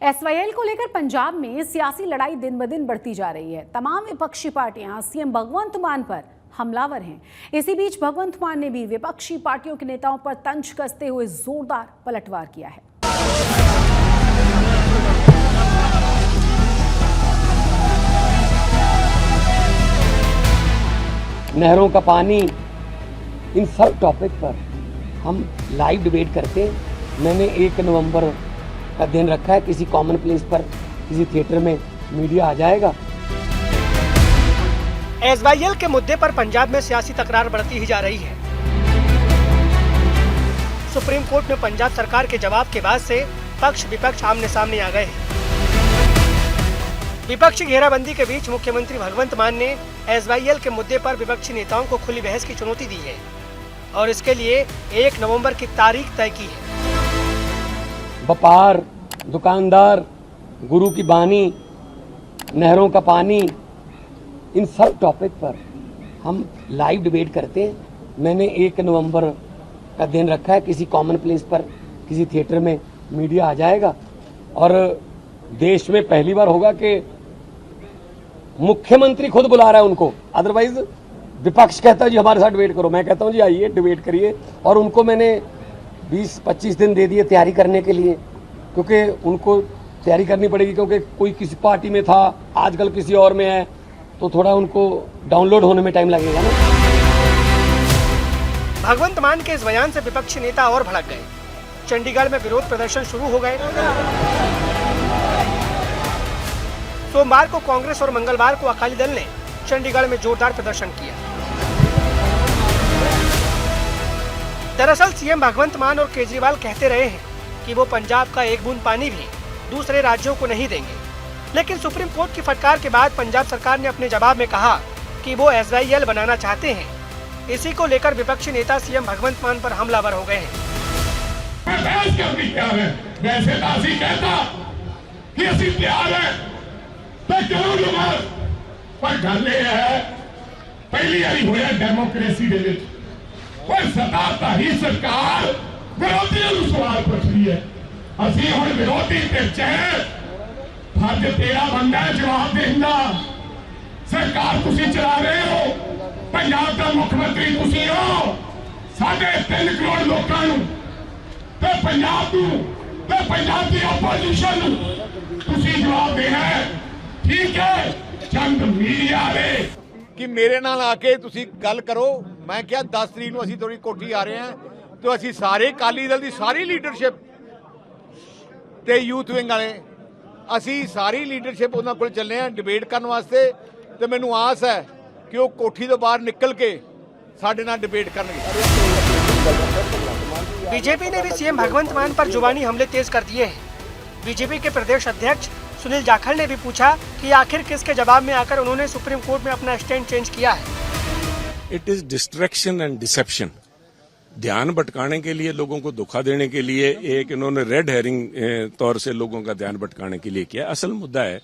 SYL को लेकर पंजाब में सियासी लड़ाई दिन ब दिन बढ़ती जा रही है। तमाम विपक्षी पार्टियां सीएम भगवंत मान पर हमलावर हैं। इसी बीच भगवंत मान ने भी विपक्षी पार्टियों के नेताओं पर तंज कसते हुए जोरदार पलटवार किया है। नहरों का पानी, इन सब टॉपिक पर हम लाइव डिबेट करते हैं। मैंने 1 नवंबर का दिन रखा है, किसी कॉमन प्लेस पर, किसी थिएटर में मीडिया आ जाएगा। एसवाईएल के मुद्दे पर पंजाब में सियासी तकरार बढ़ती ही जा रही है। सुप्रीम कोर्ट में पंजाब सरकार के जवाब के बाद से पक्ष विपक्ष आमने सामने आ गए हैं। विपक्षी घेराबंदी के बीच मुख्यमंत्री भगवंत मान ने एसवाईएल के मुद्दे पर विपक्षी नेताओं को खुली बहस की चुनौती दी है और इसके लिए 1 नवंबर की तारीख तय की है। व्यापार, दुकानदार, गुरु की बानी, नहरों का पानी, इन सब टॉपिक पर हम लाइव डिबेट करते हैं। मैंने 1 नवंबर का दिन रखा है, किसी कॉमन प्लेस पर, किसी थिएटर में मीडिया आ जाएगा और देश में पहली बार होगा कि मुख्यमंत्री खुद बुला रहा है उनको। अदरवाइज विपक्ष कहता है जी हमारे साथ डिबेट करो, मैं कहता हूं जी आइए डिबेट करिए। और उनको मैंने 20-25 दिन दे दिए तैयारी करने के लिए, क्योंकि उनको तैयारी करनी पड़ेगी, क्योंकि कोई किसी पार्टी में था, आजकल किसी और में है, तो थोड़ा उनको डाउनलोड होने में टाइम लगेगा ना। भगवंत मान के इस बयान से विपक्षी नेता और भड़क गए। चंडीगढ़ में विरोध प्रदर्शन शुरू हो गए। सोमवार को कांग्रेस और मंगलवार को अकाली दल ने चंडीगढ़ में जोरदार प्रदर्शन किया। दरअसल सीएम भगवंत मान और केजरीवाल कहते रहे हैं कि वो पंजाब का एक बूंद पानी भी दूसरे राज्यों को नहीं देंगे, लेकिन सुप्रीम कोर्ट की फटकार के बाद पंजाब सरकार ने अपने जवाब में कहा कि वो एसवाईएल बनाना चाहते हैं। इसी को लेकर विपक्षी नेता सीएम भगवंत मान पर हमलावर हो गए हैं। पर गल यह है, पहली बारी होया डेमोक्रेसी दे विच कोई सत्ताधारी सरकार विरोधियों को सवाल पूछ रही है। असीं हुण विरोधी ते चैन फर्ज तेरा बनदा है जवाब देना। सरकार तुसीं चला रहे हो, पंजाब का मुख्यमंत्री तुसीं हो। 3.5 करोड़ लोकां नूं ते पंजाब नूं ते पंजाब दी ओपोजिशन नूं तुसीं जवाब देना है। ठीक है, चंद मीडिया ने कि मेरे नाल आके तुसी गल करो। मैं क्या 10 तरीक ਨੂੰ ਅਸੀਂ ਥੋੜੀ ਕੋਠੀ ਆ ਰਹੇ ਹਾਂ ਤੇ ਅਸੀਂ ਸਾਰੇ ਅਕਾਲੀ ਦਲ ਦੀ ਸਾਰੀ ਲੀਡਰਸ਼ਿਪ ਤੇ ਯੂਥ ਵਿੰਗ ਵਾਲੇ ਅਸੀਂ ਸਾਰੀ ਲੀਡਰਸ਼ਿਪ ਉਹਨਾਂ ਕੋਲ ਚੱਲੇ ਆ ਡਿਬੇਟ ਕਰਨ ਵਾਸਤੇ ਤੇ ਮੈਨੂੰ ਆਸ ਹੈ ਕਿ ਉਹ ਕੋਠੀ ਤੋਂ ਬਾਹਰ ਨਿਕਲ ਕੇ ਸਾਡੇ ਨਾਲ ਡਿਬੇਟ ਕਰਨਗੇ। बीजेपी ने भी सीएम भगवंत मान पर जुबानी हमले तेज कर दिए हैं। बीजेपी के प्रदेश अध्यक्ष सुनील जाखड़ ने भी पूछा कि आखिर किसके जवाब में आकर उन्होंने सुप्रीम कोर्ट में अपना स्टैंड चेंज किया है। It is distraction and deception. ध्यान भटकाने के लिए, लोगों को धोखा देने के लिए एक इन्होंने रेड हेरिंग तौर से लोगों का ध्यान भटकाने के लिए किया। असल मुद्दा है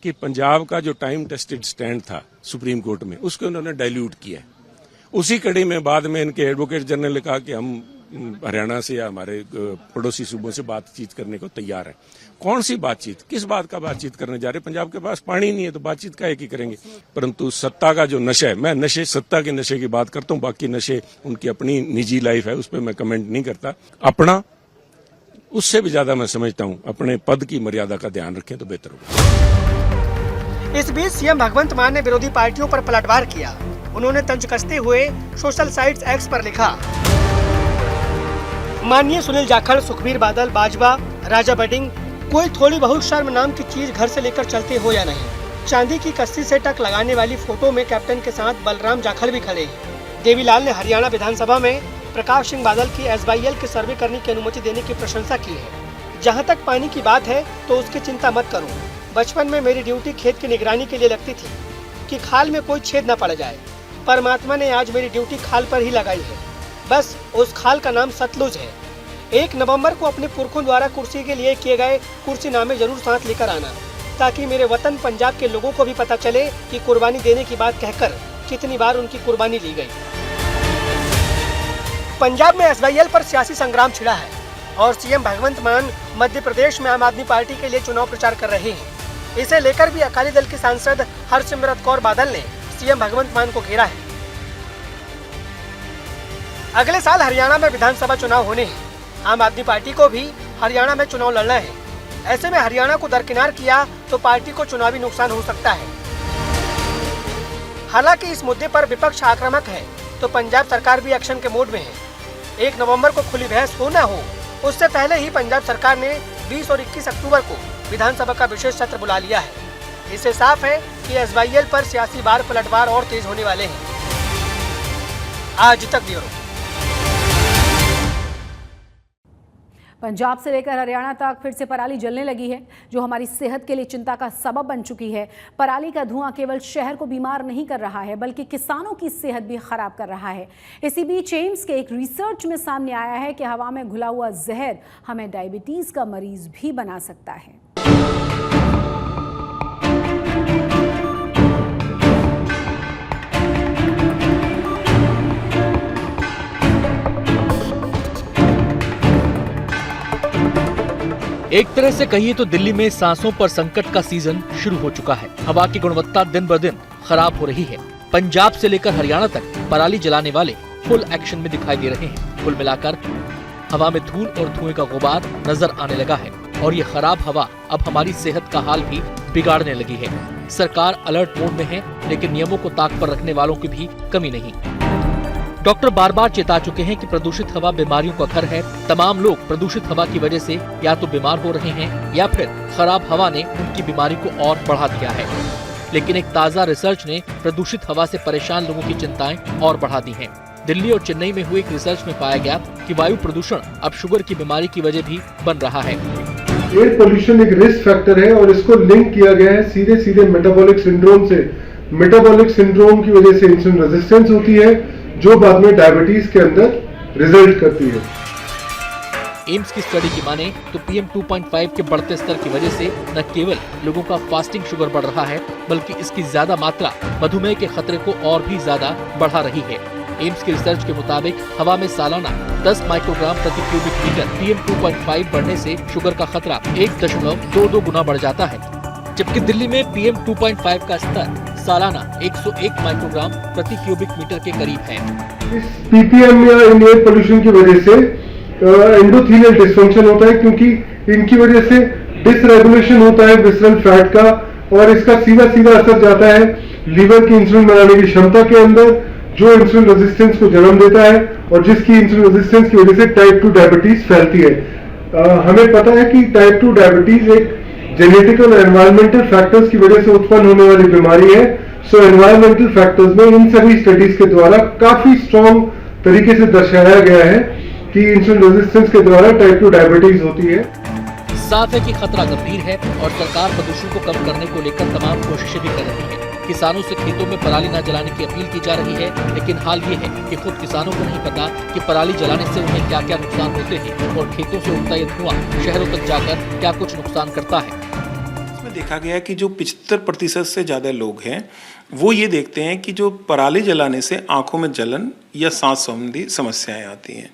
कि पंजाब का जो टाइम टेस्टेड स्टैंड था सुप्रीम कोर्ट में, उसको इन्होंने डाइल्यूट किया। उसी कड़ी में बाद में इनके एडवोकेट जनरल ने कहा कि हम हरियाणा से या हमारे पड़ोसी सूबों से बातचीत करने को तैयार है। कौन सी बातचीत, किस बात का बातचीत करने जा रहे? पंजाब के पास पानी नहीं है तो बातचीत काहे की करेंगे? परंतु सत्ता का जो नशा है, मैं नशे, सत्ता के नशे की बात करता हूँ, बाकी नशे उनकी अपनी निजी लाइफ है, उस पर मैं कमेंट नहीं करता। अपना, उससे भी ज्यादा मैं समझता हूँ अपने पद की मर्यादा का ध्यान रखें तो बेहतर होगा। इस बीच सीएम भगवंत मान ने विरोधी पार्टियों पर पलटवार किया। उन्होंने तंज कसते हुए सोशल साइट्स एक्स पर लिखा, माननीय सुनील जाखड़, सुखबीर बादल, बाजवा, राजा बडिंग, कोई थोड़ी बहुत शर्म नाम की चीज घर से लेकर चलते हो या नहीं। चांदी की कस्सी से टक लगाने वाली फोटो में कैप्टन के साथ बलराम जाखड़ भी खड़े हैं। देवीलाल ने हरियाणा विधानसभा में प्रकाश सिंह बादल की एसवाईएल के सर्वे करने की अनुमति देने की प्रशंसा की है। जहाँ तक पानी की बात है तो उसकी चिंता मत करो। बचपन में मेरी ड्यूटी खेत की निगरानी के लिए लगती थी कि खाल में कोई छेद न पड़ जाए। परमात्मा ने आज मेरी ड्यूटी खाल पर ही लगाई है। बस उस खाल का नाम सतलुज है। 1 नवंबर को अपने पुरखों द्वारा कुर्सी के लिए किए गए कुर्सीनामे जरूर साथ लेकर आना, ताकि मेरे वतन पंजाब के लोगों को भी पता चले कि कुर्बानी देने की बात कहकर कितनी बार उनकी कुर्बानी ली गई। पंजाब में एसवाईएल पर सियासी संग्राम छिड़ा है। और सीएम भगवंत मान मध्य प्रदेश में आम आदमी पार्टी के लिए चुनाव प्रचार कर रहे हैं। इसे लेकर भी अकाली दल की सांसद हरसिमरत कौर बादल ने सीएम भगवंत मान को घेरा है। अगले साल हरियाणा में विधानसभा चुनाव होने हैं। आम आदमी पार्टी को भी हरियाणा में चुनाव लड़ना है। ऐसे में हरियाणा को दरकिनार किया तो पार्टी को चुनावी नुकसान हो सकता है। हालांकि इस मुद्दे पर विपक्ष आक्रामक है तो पंजाब सरकार भी एक्शन के मोड में है। 1 नवंबर को खुली बहस हो न हो, उससे पहले ही पंजाब सरकार ने 20 और 21 अक्टूबर को विधानसभा का विशेष सत्र बुला लिया है। इससे साफ है कि एसवाईएल पर सियासी बार पलटवार और तेज होने वाले हैं। आज तक ब्यूरो। पंजाब से लेकर हरियाणा तक फिर से पराली जलने लगी है, जो हमारी सेहत के लिए चिंता का सबब बन चुकी है। पराली का धुआं केवल शहर को बीमार नहीं कर रहा है, बल्कि किसानों की सेहत भी खराब कर रहा है। इसी बीच एम्स के एक रिसर्च में सामने आया है कि हवा में घुला हुआ जहर हमें डायबिटीज का मरीज भी बना सकता है। एक तरह से कहिए तो दिल्ली में सांसों पर संकट का सीजन शुरू हो चुका है। हवा की गुणवत्ता दिन ब दिन खराब हो रही है। पंजाब से लेकर हरियाणा तक पराली जलाने वाले फुल एक्शन में दिखाई दे रहे हैं। कुल मिलाकर हवा में धूल और धुएं का गुबार नजर आने लगा है और ये खराब हवा अब हमारी सेहत का हाल भी बिगाड़ने लगी है। सरकार अलर्ट मोड में है, लेकिन नियमों को ताक पर रखने वालों की भी कमी नहीं। डॉक्टर बार बार चेता चुके हैं कि प्रदूषित हवा बीमारियों का घर है। तमाम लोग प्रदूषित हवा की वजह से या तो बीमार हो रहे हैं या फिर खराब हवा ने उनकी बीमारी को और बढ़ा दिया है। लेकिन एक ताज़ा रिसर्च ने प्रदूषित हवा से परेशान लोगों की चिंताएं और बढ़ा दी हैं। दिल्ली और चेन्नई में हुए एक रिसर्च में पाया गया कि वायु प्रदूषण अब शुगर की बीमारी की वजह भी बन रहा है। एयर पोल्यूशन एक रिस्क फैक्टर है और इसको लिंक किया गया है सीधे मेटाबॉलिक सिंड्रोम से। मेटाबॉलिक सिंड्रोम की वजह से इंसुलिन रेजिस्टेंस होती है, जो बाद में डायबिटीज के अंदर रिजल्ट करती है। एम्स की स्टडी की माने तो PM 2.5 के बढ़ते स्तर की वजह से न केवल लोगों का फास्टिंग शुगर बढ़ रहा है, बल्कि इसकी ज्यादा मात्रा मधुमेह के खतरे को और भी ज्यादा बढ़ा रही है। एम्स की रिसर्च के मुताबिक हवा में सालाना 10 माइक्रोग्राम प्रति क्यूबिक मीटर PM 2.5 बढ़ने से शुगर का खतरा 1.22 गुना बढ़ जाता है, जबकि दिल्ली में PM 2.5 का स्तर सालाना 101 माइक्रोग्राम प्रति क्यूबिक मीटर के करीब है। इस PPM या एयर पोल्यूशन की वजह से एंडोथेलियल डिसफंक्शन होता है, क्योंकि इनकी वजह से डिसरेगुलेशन होता है विसरल फैट का और इसका सीधा असर जाता है लीवर की इंसुलिन बनाने की क्षमता के अंदर, जो इंसुलिन रेजिस्टेंस को जन्म देता है और जिसकी इंसुलिन रेजिस्टेंस की वजह से टाइप 2 डायबिटीज फैलती है। हमें पता है कि टाइप 2 डायबिटीज एक जेनेटिक और एनवायरमेंटल फैक्टर्स की वजह से उत्पन्न होने वाली बीमारी है। सो एनवायरमेंटल फैक्टर्स में इन सभी स्टडीज के द्वारा काफी स्ट्रॉन्ग तरीके से दर्शाया गया है कि इंसुलिन रेजिस्टेंस के द्वारा टाइप 2 डायबिटीज होती है। साफ है कि खतरा गंभीर है और सरकार प्रदूषण को कम करने को लेकर तमाम कोशिशें भी कर रही है। किसानों से खेतों में पराली न जलाने की अपील की जा रही है, लेकिन हाल ये है कि खुद किसानों को नहीं पता कि पराली जलाने से उन्हें क्या क्या नुकसान होते हैं और खेतों से उठता ये धुआं शहरों तक जाकर क्या कुछ नुकसान करता है। इसमें देखा गया कि जो 75% से ज़्यादा लोग हैं वो ये देखते हैं कि जो पराली जलाने से आंखों में जलन या सांस संबंधी समस्याएं आती हैं।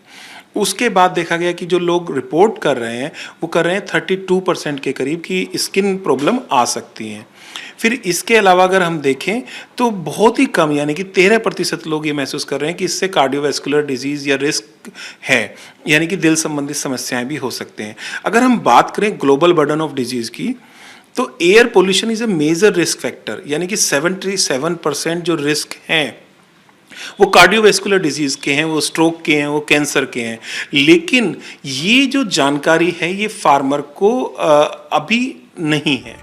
उसके बाद देखा गया कि जो लोग रिपोर्ट कर रहे हैं वो कर रहे हैं 32% के करीब की स्किन प्रॉब्लम आ सकती हैं। फिर इसके अलावा अगर हम देखें तो बहुत ही कम यानी कि 13% लोग ये महसूस कर रहे हैं कि इससे कार्डियोवैस्कुलर डिजीज़ या रिस्क है, यानी कि दिल संबंधित समस्याएं भी हो सकते हैं। अगर हम बात करें ग्लोबल बर्डन ऑफ डिजीज़ की तो air pollution is a major risk factor, यानी कि 77% जो रिस्क हैं वो कार्डियोवैस्कुलर डिजीज़ के हैं, वो स्ट्रोक के हैं, वो कैंसर के हैं। लेकिन ये जो जानकारी है ये फार्मर को अभी नहीं है।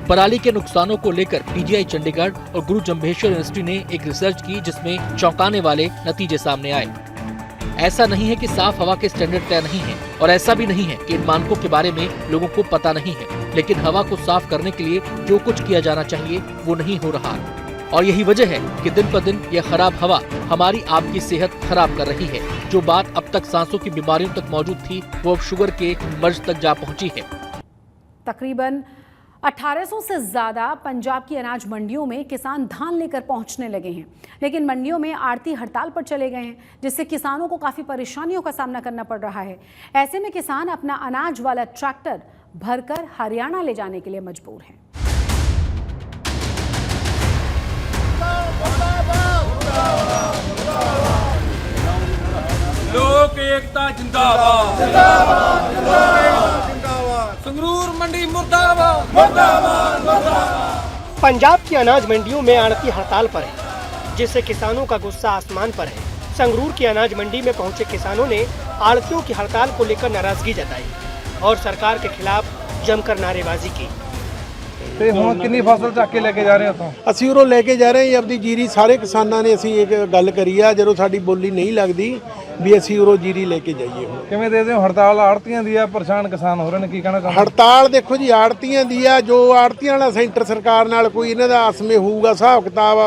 पराली के नुकसानों को लेकर PGI चंडीगढ़ और गुरु जम्भेश्वर यूनिवर्सिटी ने एक रिसर्च की जिसमें चौंकाने वाले नतीजे सामने आए। ऐसा नहीं है कि साफ हवा के स्टैंडर्ड तय नहीं है और ऐसा भी नहीं है कि इन मानकों के बारे में लोगों को पता नहीं है, लेकिन हवा को साफ करने के लिए जो कुछ किया जाना चाहिए वो नहीं हो रहा और यही वजह है कि दिन पर दिन यह खराब हवा हमारी आपकी सेहत खराब कर रही है। जो बात अब तक सांसों की बीमारियों तक मौजूद थी वो अब शुगर के मर्ज तक जा पहुंची है। तकरीबन 1800 से ज़्यादा पंजाब की अनाज मंडियों में किसान धान लेकर पहुंचने लगे हैं, लेकिन मंडियों में आड़ती हड़ताल पर चले गए हैं, जिससे किसानों को काफ़ी परेशानियों का सामना करना पड़ रहा है। ऐसे में किसान अपना अनाज वाला ट्रैक्टर भरकर हरियाणा ले जाने के लिए मजबूर हैं। लोक एकता जिंदाबाद, जिंदाबाद, जिंदाबाद, संगरूर मंडी मुर्दाबाद, मुर्दाबाद, मुर्दाबाद। पंजाब की अनाज मंडियों में आड़ती हड़ताल पर है, जिससे किसानों का गुस्सा आसमान पर है। संगरूर की अनाज मंडी में पहुंचे किसानों ने आड़तियों की हड़ताल को लेकर नाराजगी जताई और सरकार के खिलाफ जमकर नारेबाजी की। ਹੁਣ ਕਿੰਨੀ ਫਸਲ ਚੱਕ ਕੇ ਲੈ ਕੇ ਜਾ ਰਹੇ ਹੋ ਤੋਂ? ਅਸੀਂ ਉਰੋਂ ਲੈ ਕੇ ਜਾ ਰਹੇ ਹਾਂ ਆਪਣੀ ਜੀਰੀ। ਸਾਰੇ ਕਿਸਾਨਾਂ ਨੇ ਅਸੀਂ ਇੱਕ ਗੱਲ ਕਰੀ ਆ, ਜਦੋਂ ਸਾਡੀ ਬੋਲੀ ਨਹੀਂ ਲੱਗਦੀ ਵੀ ਅਸੀਂ ਉਰੋਂ ਜੀਰੀ ਲੈ ਕੇ ਜਾਈਏ। ਹੁਣ ਕਿਵੇਂ ਦੇ ਦਿਓ? ਹੜਤਾਲ ਆੜਤੀਆਂ ਦੀ ਆ, ਪਰੇਸ਼ਾਨ ਕਿਸਾਨ ਹੋ ਰਹੇ ਨੇ, ਕੀ ਕਹਿਣਾ ਚਾਹੁੰਦੇ? ਹੜਤਾਲ ਦੇਖੋ ਜੀ, ਆੜਤੀਆਂ ਦੀ ਆ। ਜੋ ਆੜਤੀਆਂ ਵਾਲਾ ਸੈਂਟਰ ਸਰਕਾਰ ਨਾਲ ਕੋਈ ਇਹਨਾਂ ਦਾ ਆਸਮੇ ਹੋਊਗਾ ਹਿਸਾਬ ਕਿਤਾਬ,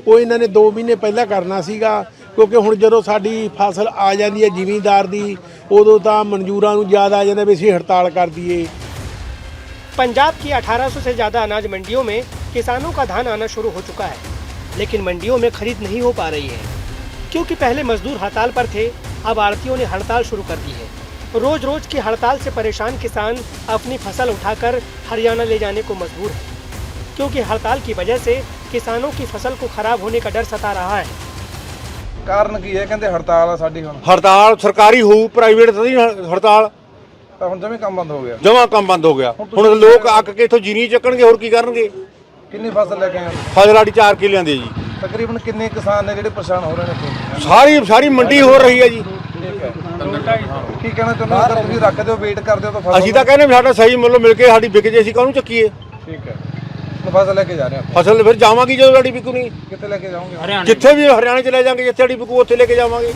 ਉਹ ਇਹਨਾਂ ਨੇ 2 ਮਹੀਨੇ ਪਹਿਲਾਂ ਕਰਨਾ ਸੀਗਾ, ਕਿਉਂਕਿ ਹੁਣ ਜਦੋਂ ਸਾਡੀ ਫਸਲ ਆ ਜਾਂਦੀ ਹੈ ਜ਼ਿਮੀਂਦਾਰ ਦੀ, ਉਦੋਂ ਤਾਂ ਮਨਜ਼ੂਰਾਂ ਨੂੰ ਯਾਦ ਆ ਜਾਂਦਾ ਵੀ ਅਸੀਂ ਹੜਤਾਲ ਕਰ ਦਈਏ। पंजाब की 1800 से ज़्यादा अनाज मंडियों में किसानों का धान आना शुरू हो चुका है, लेकिन मंडियों में खरीद नहीं हो पा रही है, क्योंकि पहले मजदूर हड़ताल पर थे, अब आड़तियों ने हड़ताल शुरू कर दी है। रोज रोज की हड़ताल से परेशान किसान अपनी फसल उठाकर हरियाणा ले जाने को मजबूर है, क्योंकि हड़ताल की वजह से किसानों की फसल को खराब होने का डर सता रहा है। ਕਾਰਨ ਕੀ ਹੈ? ਕਹਿੰਦੇ ਹੜਤਾਲ ਆ ਸਾਡੀ। ਹੁਣ ਹੜਤਾਲ ਸਰਕਾਰੀ ਹੋਊ, ਪ੍ਰਾਈਵੇਟ ਤਾਂ ਨਹੀਂ ਹੜਤਾਲ। ਤਾਂ ਹੁਣ ਜਮੇ ਕੰਮ ਬੰਦ ਹੋ ਗਿਆ। ਜਮਾ ਕੰਮ ਬੰਦ ਹੋ ਗਿਆ। ਹੁਣ ਲੋਕ ਅੱਕ ਕੇ ਇਥੋਂ ਜੀਰੀ ਚੱਕਣਗੇ, ਹੋਰ ਕੀ ਕਰਨਗੇ? ਕਿੰਨੀ ਫਸਲ ਲੈ ਕੇ ਆਏ? ਫਸਲਾੜੀ 4 ਕਿੱਲੇ ਆਂਦੇ ਜੀ। ਤਕਰੀਬਨ ਕਿੰਨੇ ਕਿਸਾਨ ਨੇ ਜਿਹੜੇ ਪਰੇਸ਼ਾਨ ਹੋ ਰਹੇ ਨੇ? ਸਾਰੀ ਮੰਡੀ ਹੋ ਰਹੀ ਹੈ ਜੀ। ਠੀਕ ਹੈ। ਕੀ ਕਹਿਣਾ ਚਾਹੁੰਦੇ ਹੋ? ਤੁਸੀਂ ਰੱਖਦੇ ਹੋ, ਵੇਟ ਕਰਦੇ ਹੋ ਤਾਂ ਫਸਲ? ਅਸੀਂ ਤਾਂ ਕਹਿੰਦੇ ਵੀ ਸਾਡਾ ਸਹੀ ਮੁੱਲ ਮਿਲ ਕੇ ਸਾਡੀ ਵਿਕ ਜੇ, ਅਸੀਂ ਕਾਹਨੂੰ ਚੱਕੀਏ? ਠੀਕ ਹੈ। ਫਸਲ ਲੈ ਕੇ ਜਾ ਰਹੇ ਹੋ? ਫਸਲ ਫਿਰ ਜਾਵਾਂਗੀ ਜਦੋਂ ਸਾਡੀ ਵਿਕੂ ਨਹੀਂ। ਕਿੱਥੇ ਲੈ ਕੇ ਜਾਓਗੇ? ਜਿੱਥੇ ਵੀ हरियाणा चले जाएंगे, जिथे साडी विकू उत्थे लेके जावांगे।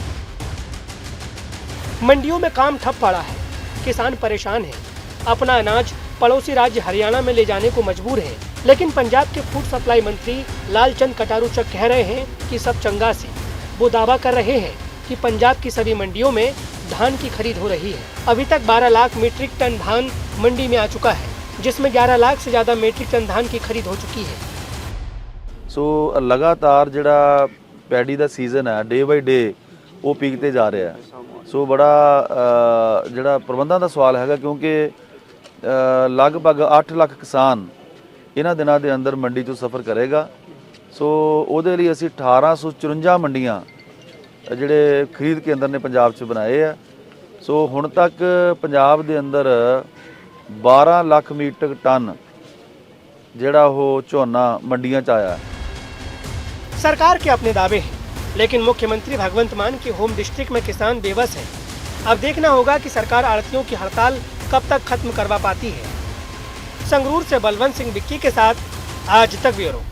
मंडियों में काम ठप पड़ा है, किसान परेशान है, अपना अनाज पड़ोसी राज्य हरियाणा में ले जाने को मजबूर है। लेकिन पंजाब के फूड सप्लाई मंत्री लालचंद कटारूचक कह रहे हैं कि सब चंगा सी। वो दावा कर रहे हैं कि पंजाब की सभी मंडियों में धान की खरीद हो रही है। अभी तक 12 लाख मीट्रिक टन धान मंडी में आ चुका है, जिसमें 11 लाख से ज़्यादा मीट्रिक टन धान की खरीद हो चुकी है। ਸੋ ਲਗਾਤਾਰ ਜਿਹੜਾ ਪੈਡੀ ਦਾ ਸੀਜ਼ਨ ਹੈ, ਡੇ ਬਾਈ ਡੇ ਉਹ ਪੀਕ ਤੇ ਜਾ ਰਿਹਾ ਹੈ। ਸੋ ਬੜਾ ਜਿਹੜਾ ਪ੍ਰਬੰਧਾਂ ਦਾ ਸਵਾਲ ਹੈਗਾ, ਕਿਉਂਕਿ ਲਗਭਗ 8 ਲੱਖ ਕਿਸਾਨ ਇਹਨਾਂ ਦਿਨਾਂ ਦੇ ਅੰਦਰ ਮੰਡੀ ਤੋਂ ਸਫ਼ਰ ਕਰੇਗਾ। ਸੋ ਉਹਦੇ ਲਈ ਅਸੀਂ 1854 ਮੰਡੀਆਂ ਜਿਹੜੇ ਖਰੀਦ ਕੇਂਦਰ ਨੇ ਪੰਜਾਬ 'ਚ ਬਣਾਏ ਆ। ਸੋ ਹੁਣ ਤੱਕ ਪੰਜਾਬ ਦੇ ਅੰਦਰ 12 ਲੱਖ ਮੀਟ੍ਰਿਕ ਟਨ ਜਿਹੜਾ ਉਹ ਝੋਨਾ ਮੰਡੀਆਂ 'ਚ ਆਇਆ। सरकार के अपने दावे हैं, लेकिन मुख्यमंत्री भगवंत मान की होम डिस्ट्रिक्ट में किसान बेबस है। अब देखना होगा कि सरकार आड़तियों की हड़ताल कब तक खत्म करवा पाती है। संगरूर से बलवंत सिंह बिक्की के साथ आज तक ब्यूरो।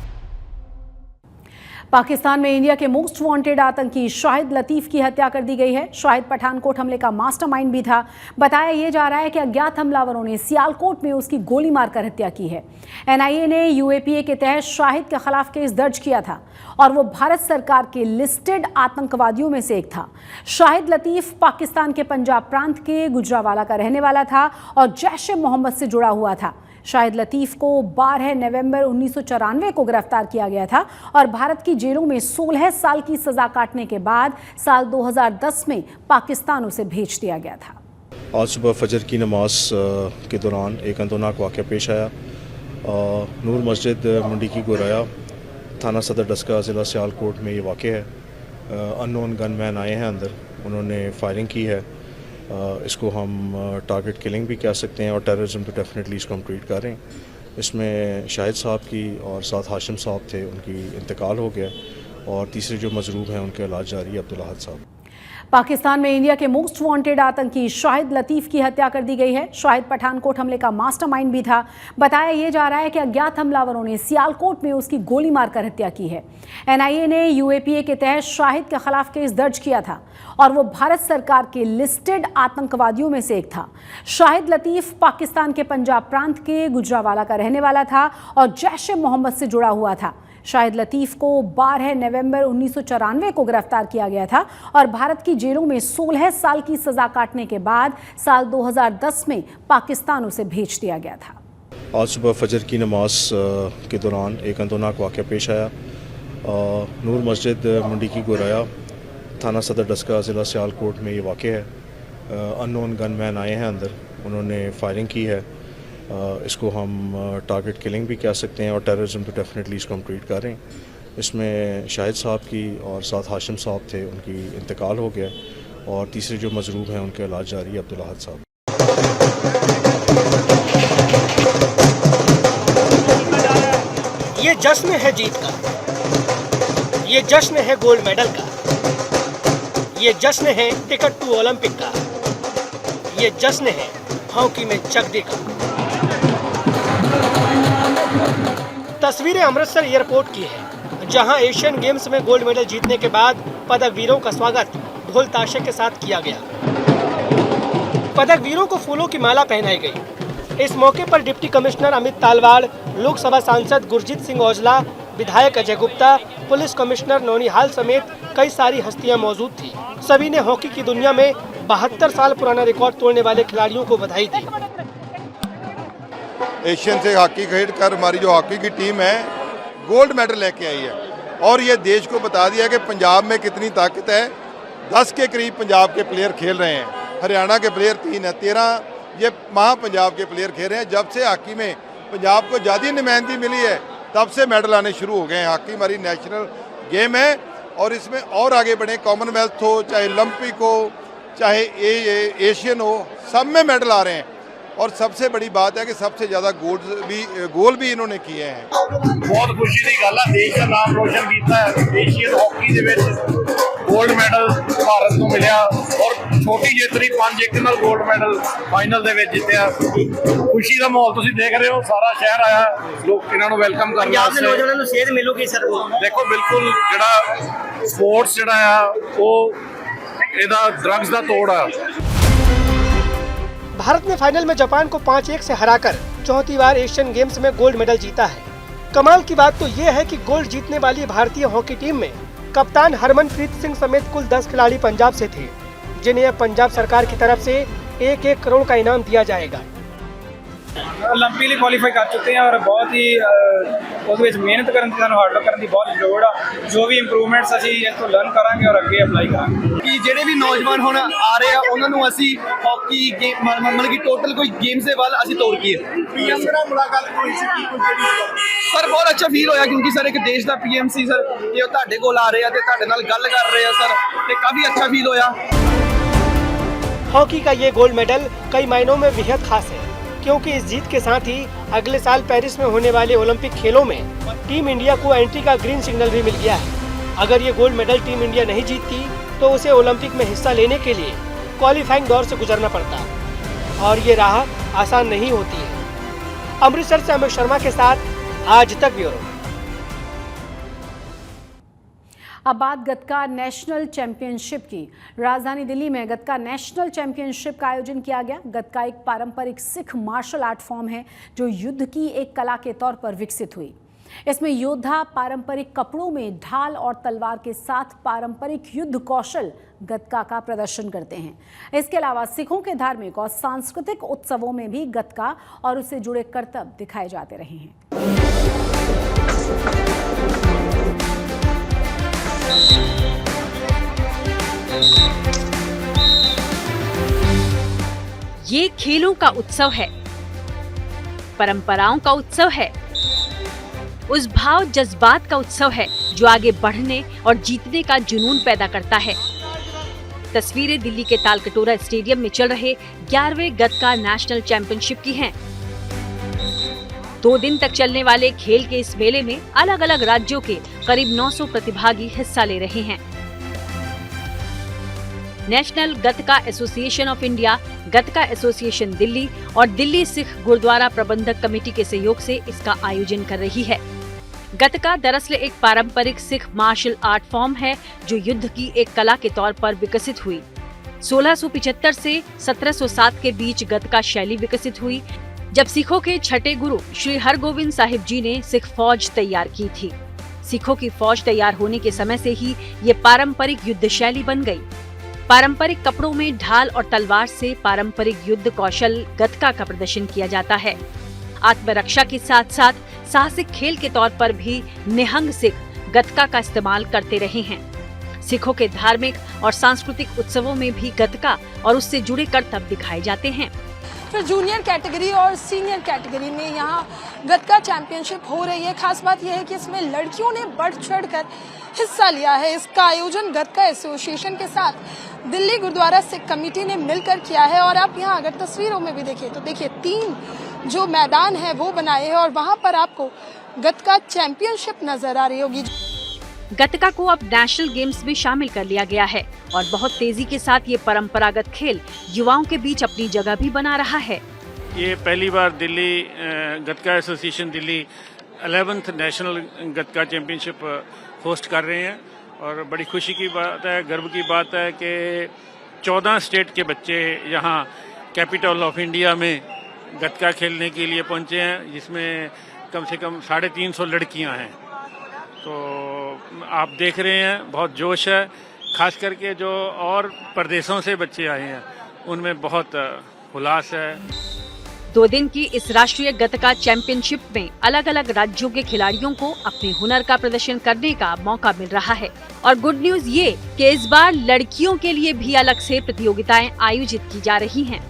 पाकिस्तान में इंडिया के मोस्ट वांटेड आतंकी शाहिद लतीफ की हत्या कर दी गई है। शाहिद पठानकोट हमले का मास्टरमाइंड भी था। बताया यह जा रहा है कि अज्ञात हमलावरों ने सियालकोट में उसकी गोली मारकर हत्या की है। एनआईए ने यूएपीए के तहत शाहिद के खिलाफ केस दर्ज किया था और वो भारत सरकार के लिस्टेड आतंकवादियों में से एक था। शाहिद लतीफ पाकिस्तान के पंजाब प्रांत के गुजरावाला का रहने वाला था और जैश ए मोहम्मद से जुड़ा हुआ था। शाहिद लतीफ को 12 नवंबर 1994 को गिरफ्तार किया गया था और भारत की जेलों में 16 साल की सजा काटने के बाद साल 2010 में पाकिस्तान उसे भेज दिया गया था। आज सुबह फजर की नमाज के दौरान एक अंदोनाक वाक़या पेश आया। नूर मस्जिद मंडी की गोराया थाना सदर डस्का ज़िला सियालकोट में ये वाक़या है। अननोन गनमैन आए हैं अंदर, उन्होंने फायरिंग की है। इसको हम टारगेट किलिंग भी कह सकते हैं और टेररिज्म तो डेफिनेटली इसको हम ट्रीट कर रहे हैं। इसमें शाहिद साहब की और साथ हाशिम साहब थे, उनकी इंतकाल हो गया और तीसरे जो मजरूब हैं उनका इलाज जारी है, अब्दुल अहद साहब। पाकिस्तान में इंडिया के मोस्ट वांटेड आतंकी शाहिद लतीफ की हत्या कर दी गई है। शाहिद पठानकोट हमले का मास्टरमाइंड भी था। बताया यह जा रहा है कि अज्ञात हमलावरों ने सियालकोट में उसकी गोली मारकर हत्या की है। एनआईए ने यूएपीए के तहत शाहिद के खिलाफ केस दर्ज किया था और वो भारत सरकार के लिस्टेड आतंकवादियों में से एक था। शाहिद लतीफ पाकिस्तान के पंजाब प्रांत के गुजरावाला का रहने वाला था और जैश ए मोहम्मद से जुड़ा हुआ था। शाहिद लतीफ को 12 नवंबर 1994 को गिरफ्तार किया गया था और भारत की जेलों में 16 साल की सजा काटने के बाद साल 2010 में पाकिस्तान उसे भेज दिया गया था। आज सुबह फजर की नमाज के दौरान एक अंदोनाक वाक़या पेश आया। नूर मस्जिद मंडी की गोराया थाना सदर डस्का ज़िला सियालकोट में ये वाक़या है। अननोन गनमैन आए हैं अंदर, उन्होंने फायरिंग की है। इसको हम टारगेट किलिंग भी कह सकते हैं और टेररिज्म तो डेफिनेटली इसको हम ट्रीट कर रहे हैं। इसमें शाहिद साहब की और साथ हाशिम साहब थे, उनकी इंतकाल हो गया और तीसरे जो मजरूब हैं उनका इलाज जारी है, अब्दुल अहद साहब। ये जश्न है जीत का, ये जश्न है गोल्ड मेडल का, ये जश्न है टिकट टू ओलंपिक का, ये जश्न है हॉकी में चकदे का। तस्वीरें अमृतसर एयरपोर्ट की है, जहां एशियन गेम्स में गोल्ड मेडल जीतने के बाद पदक वीरों का स्वागत ढोल ताशे के साथ किया गया। पदक वीरों को फूलों की माला पहनाई गई। इस मौके पर डिप्टी कमिश्नर अमित तालवाड़, लोकसभा सांसद गुरजीत सिंह औजला, विधायक अजय गुप्ता, पुलिस कमिश्नर नौनिहाल समेत कई सारी हस्तियां मौजूद थी। सभी ने हॉकी की दुनिया में 72 साल पुराना रिकॉर्ड तोड़ने वाले खिलाड़ियों को बधाई दी। एशियन से हॉकी खेल कर हमारी जो हॉकी की टीम है गोल्ड मेडल लेके आई है और ये देश को बता दिया कि पंजाब में कितनी ताकत है। 10 के करीब पंजाब के प्लेयर खेल रहे हैं, हरियाणा के प्लेयर 3 है, 13 ये पंजाब के प्लेयर खेल रहे हैं। जब से हॉकी में पंजाब को ज़्यादा नुमाइंदगी मिली है तब से मेडल आने शुरू हो गए हैं। हॉकी हमारी नेशनल गेम है और इसमें और आगे बढ़े, कॉमनवेल्थ हो, चाहे ओलंपिक हो, चाहे एशियन हो, सब में मेडल आ रहे हैं। और सबसे बड़ी बात है कि सबसे ज़्यादा गोल भी इन्होंने किए हैं। बहुत खुशी की गल है, देश का नाम रोशन किया है। एशियन हॉकी दे विच गोल्ड मेडल भारत को मिला और छोटी जेतरी 5-1 नाल गोल्ड मेडल फाइनल दे विच जितया। खुशी का माहौल तुसीं देख रहे हो, सारा शहर आया लोग इन्हां नूं वेलकम करने वास्ते। नौजवानों नूं सेध मिलूगी सर? देखो बिल्कुल जिहड़ा स्पोर्ट्स जिहड़ा आ वो इहदा ड्रग्स दा तोड़ आ। भारत ने फाइनल में जापान को 5-1 से हराकर चौथी बार एशियन गेम्स में गोल्ड मेडल जीता है। कमाल की बात तो ये है कि गोल्ड जीतने वाली भारतीय हॉकी टीम में कप्तान हरमनप्रीत सिंह समेत कुल 10 खिलाड़ी पंजाब से थे, जिन्हें पंजाब सरकार की तरफ से 1-1 करोड़ का इनाम दिया जाएगा। ओलंपिक ਲਈ ਕੁਆਲੀਫਾਈ ਕਰ ਚੁੱਕੇ ਹਾਂ ਔਰ ਬਹੁਤ ਹੀ ਉਹਦੇ ਵਿੱਚ ਮਿਹਨਤ ਕਰਨ ਦੀ ਸਾਨੂੰ ਹਾਰਡ ਵਰਕ ਕਰਨ ਦੀ ਬਹੁਤ ਲੋੜ ਆ। ਜੋ ਵੀ ਇੰਪਰੂਵਮੈਂਟਸ ਅਸੀਂ ਇਸ ਤੋਂ ਲਰਨ ਕਰਾਂਗੇ ਔਰ ਅੱਗੇ ਅਪਲਾਈ ਕਰਾਂਗੇ ਕਿ ਜਿਹੜੇ ਵੀ ਨੌਜਵਾਨ ਹੁਣ ਆ ਰਹੇ ਆ ਉਹਨਾਂ ਨੂੰ ਅਸੀਂ ਹਾਕੀ ਮਤਲਬ ਕਿ ਟੋਟਲ ਕੋਈ ਗੇਮਸ ਦੇ ਵੱਲ ਅਸੀਂ ਤੋਰ ਕੀਏ। ਪੀਐਮ ਨਾਲ ਮੁਲਾਕਾਤ ਹੋਈ ਸੀ ਕੀ ਕੁਝ ਸਰ ਬਹੁਤ ਅੱਛਾ ਫੀਲ ਹੋਇਆ क्योंकि सर एक देश ਦਾ पीएम ਸੀ ਸਰ ਤੇ ਉਹ ਤੁਹਾਡੇ ਕੋਲ ਆ ਰਹੇ ਆ ਤੇ ਤੁਹਾਡੇ ਨਾਲ ਗੱਲ ਕਰ ਰਹੇ ਆ ਸਰ ਤੇ ਕਾਫੀ ਅੱਛਾ ਫੀਲ ਹੋਇਆ। हॉकी का ये गोल्ड मेडल कई मायनों में बेहद खास है, क्योंकि इस जीत के साथ ही अगले साल पेरिस में होने वाले ओलंपिक खेलों में टीम इंडिया को एंट्री का ग्रीन सिग्नल भी मिल गया है। अगर ये गोल्ड मेडल टीम इंडिया नहीं जीतती तो उसे ओलंपिक में हिस्सा लेने के लिए क्वालिफाइंग दौर से गुजरना पड़ता और ये राह आसान नहीं होती है। अमृतसर से अमित शर्मा के साथ आज तक ब्यूरो। अब बात गतका नेशनल चैंपियनशिप की। राजधानी दिल्ली में गतका नेशनल चैंपियनशिप का आयोजन किया गया। गतका एक पारंपरिक सिख मार्शल आर्ट फॉर्म है जो युद्ध की एक कला के तौर पर विकसित हुई। इसमें योद्धा पारंपरिक कपड़ों में ढाल और तलवार के साथ पारंपरिक युद्ध कौशल गतका का प्रदर्शन करते हैं। इसके अलावा सिखों के धार्मिक और सांस्कृतिक उत्सवों में भी गतका और उससे जुड़े करतब दिखाए जाते रहे हैं। ये खेलों का उत्सव है, परंपराओं का उत्सव है, उस भाव जज्बात का उत्सव है जो आगे बढ़ने और जीतने का जुनून पैदा करता है। तस्वीरें दिल्ली के तालकटोरा स्टेडियम में चल रहे 11वें गतका नेशनल चैंपियनशिप की हैं। 2 दिन तक चलने वाले खेल के इस मेले में अलग अलग राज्यों के करीब 900 प्रतिभागी हिस्सा ले रहे हैं। National Gatka association of India, Gatka association Delhi और दिल्ली सिख गुरुद्वारा प्रबंधक कमेटी के सहयोग से इसका आयोजन कर रही है। गतका दरअसल एक पारंपरिक सिख मार्शल आर्ट फॉर्म है जो युद्ध की एक कला के तौर पर विकसित हुई। 1675 से 1707 के बीच गतका शैली विकसित हुई, जब सिखों के छठे गुरु श्री हरगोविंद साहिब जी ने सिख फौज तैयार की थी। सिखों की फौज तैयार होने के समय से ही ये पारंपरिक युद्ध शैली बन गई। पारंपरिक कपड़ों में ढाल और तलवार से पारंपरिक युद्ध कौशल गतका का प्रदर्शन किया जाता है। आत्मरक्षा के साथ साथ साहसिक खेल के तौर पर भी निहंग सिख गतका का इस्तेमाल करते रहे हैं। सिखों के धार्मिक और सांस्कृतिक उत्सवों में भी गतका और उससे जुड़े करतब दिखाए जाते हैं। फिर जूनियर कैटेगरी और सीनियर कैटेगरी में यहाँ गतका चैंपियनशिप हो रही है। खास बात यह है कि इसमें लड़कियों ने बढ़ चढ़कर हिस्सा लिया है। इसका आयोजन गतका एसोसिएशन के साथ दिल्ली गुरुद्वारा सिख कमेटी ने मिलकर किया है। और आप यहाँ अगर तस्वीरों में भी देखें तो देखिए 3 जो मैदान है वो बनाए हैं और वहाँ पर आपको गतका चैंपियनशिप नजर आ रही होगी। गतका को अब नेशनल गेम्स में शामिल कर लिया गया है और बहुत तेजी के साथ ये परंपरागत खेल युवाओं के बीच अपनी जगह भी बना रहा है। ये पहली बार दिल्ली गतका एसोसिएशन दिल्ली 11th नेशनल गतका चैंपियनशिप होस्ट कर रहे हैं और बड़ी खुशी की बात है, गर्व की बात है कि 14 स्टेट के बच्चे यहाँ कैपिटल ऑफ इंडिया में गतका खेलने के लिए पहुँचे हैं, जिसमें कम से कम 350 लड़कियाँ हैं। तो आप देख रहे हैं बहुत जोश है, खास करके जो और प्रदेशों से बच्चे आए हैं उनमें बहुत उल्लास है। 2 दिन की इस राष्ट्रीय गतका चैंपियनशिप में अलग अलग राज्यों के खिलाड़ियों को अपने हुनर का प्रदर्शन करने का मौका मिल रहा है। और गुड न्यूज ये कि इस बार लड़कियों के लिए भी अलग से प्रतियोगिताएं आयोजित की जा रही हैं।